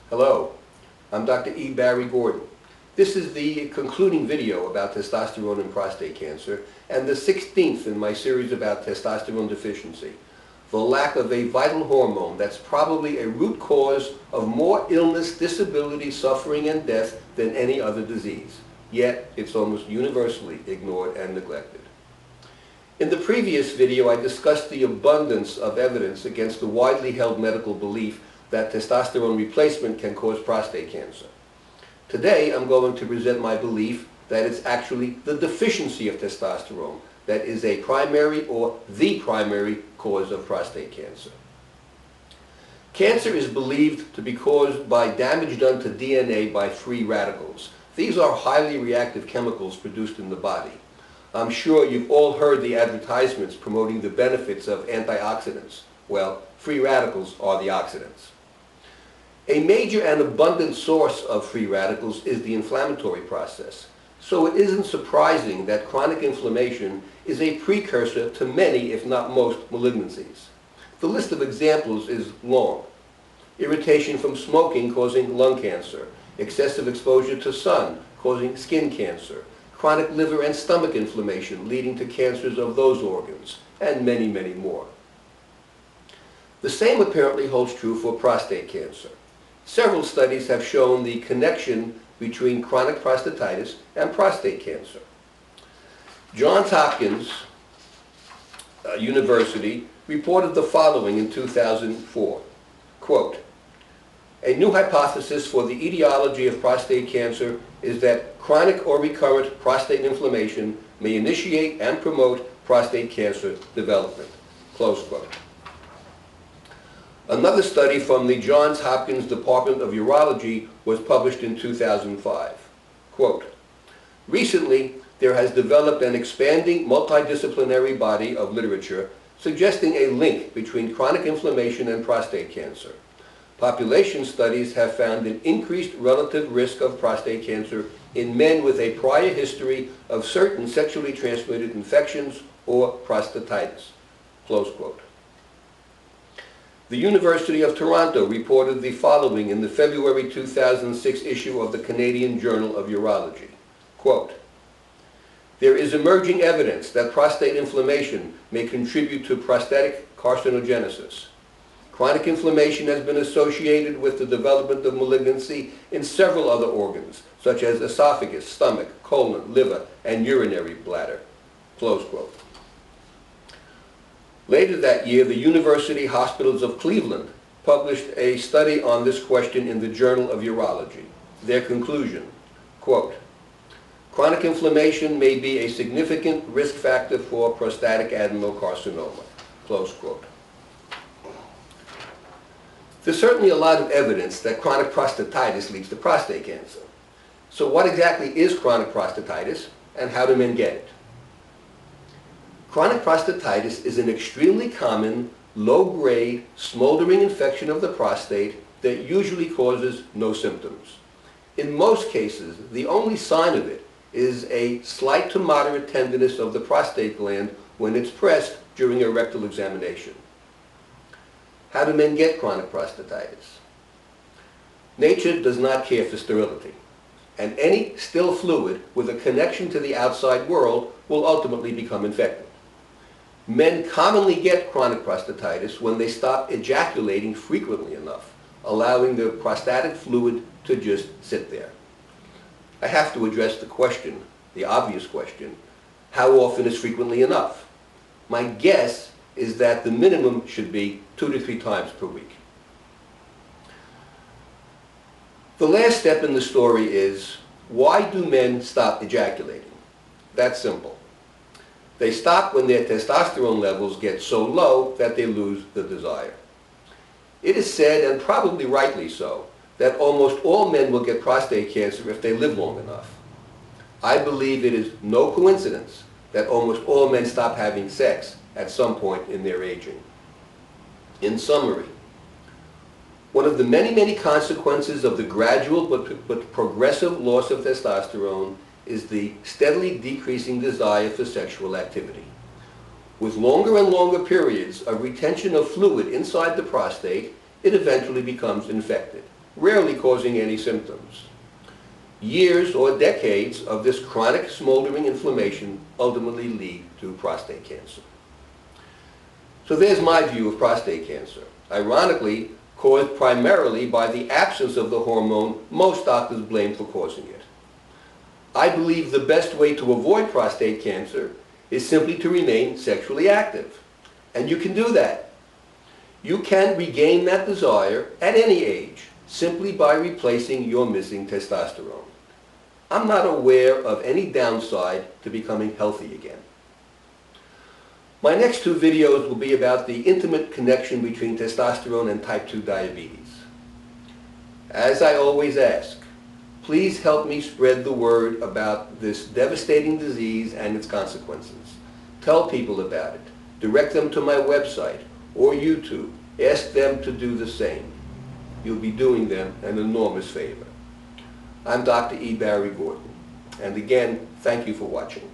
Hello, I'm Dr. E. Barry Gordon. This is the concluding video about testosterone and prostate cancer, and the 16th in my series about testosterone deficiency, the lack of a vital hormone that's probably a root cause of more illness, disability, suffering, and death than any other disease. Yet, it's almost universally ignored and neglected. In the previous video, I discussed the abundance of evidence against the widely held medical belief that testosterone replacement can cause prostate cancer. Today, I'm going to present my belief that it's actually the deficiency of testosterone that is a primary or the primary cause of prostate cancer. Cancer is believed to be caused by damage done to DNA by free radicals. These are highly reactive chemicals produced in the body. I'm sure you've all heard the advertisements promoting the benefits of antioxidants. Well, free radicals are the oxidants. A major and abundant source of free radicals is the inflammatory process. So it isn't surprising that chronic inflammation is a precursor to many, if not most, malignancies. The list of examples is long. Irritation from smoking causing lung cancer, excessive exposure to sun causing skin cancer, chronic liver and stomach inflammation leading to cancers of those organs, and many, many more. The same apparently holds true for prostate cancer. Several studies have shown the connection between chronic prostatitis and prostate cancer. Johns Hopkins University reported the following in 2004, quote, "A new hypothesis for the etiology of prostate cancer is that chronic or recurrent prostate inflammation may initiate and promote prostate cancer development," close quote. Another study from the Johns Hopkins Department of Urology was published in 2005. Quote, "Recently, there has developed an expanding multidisciplinary body of literature suggesting a link between chronic inflammation and prostate cancer. Population studies have found an increased relative risk of prostate cancer in men with a prior history of certain sexually transmitted infections or prostatitis," close quote. The University of Toronto reported the following in the February 2006 issue of the Canadian Journal of Urology. Quote, "There is emerging evidence that prostate inflammation may contribute to prostatic carcinogenesis. Chronic inflammation has been associated with the development of malignancy in several other organs, such as esophagus, stomach, colon, liver, and urinary bladder," close quote. Later that year, the University Hospitals of Cleveland published a study on this question in the Journal of Urology. Their conclusion, quote, "Chronic inflammation may be a significant risk factor for prostatic adenocarcinoma," close quote. There's certainly a lot of evidence that chronic prostatitis leads to prostate cancer. So what exactly is chronic prostatitis, and how do men get it? Chronic prostatitis is an extremely common, low-grade, smoldering infection of the prostate that usually causes no symptoms. In most cases, the only sign of it is a slight to moderate tenderness of the prostate gland when it's pressed during a rectal examination. How do men get chronic prostatitis? Nature does not care for sterility, and any still fluid with a connection to the outside world will ultimately become infected. Men commonly get chronic prostatitis when they stop ejaculating frequently enough, allowing the prostatic fluid to just sit there. I have to address the question, the obvious question, how often is frequently enough? My guess is that the minimum should be 2 to 3 times per week. The last step in the story is, why do men stop ejaculating? That's simple. They stop when their testosterone levels get so low that they lose the desire. It is said, and probably rightly so, that almost all men will get prostate cancer if they live long enough. I believe it is no coincidence that almost all men stop having sex at some point in their aging. In summary, one of the many, many consequences of the gradual but progressive loss of testosterone is the steadily decreasing desire for sexual activity. With longer and longer periods of retention of fluid inside the prostate, it eventually becomes infected. rarely causing any symptoms. Years or decades of this chronic smoldering inflammation ultimately lead to prostate cancer. So there's my view of prostate cancer, ironically caused primarily by the absence of the hormone most doctors blame for causing it. I believe the best way to avoid prostate cancer is simply to remain sexually active. And you can do that. You can regain that desire at any age simply by replacing your missing testosterone. I'm not aware of any downside to becoming healthy again. My next two videos will be about the intimate connection between testosterone and type 2 diabetes. As I always ask, please help me spread the word about this devastating disease and its consequences. Tell people about it. Direct them to my website or YouTube. Ask them to do the same. You'll be doing them an enormous favor. I'm Dr. E. Barry Gordon. And again, thank you for watching.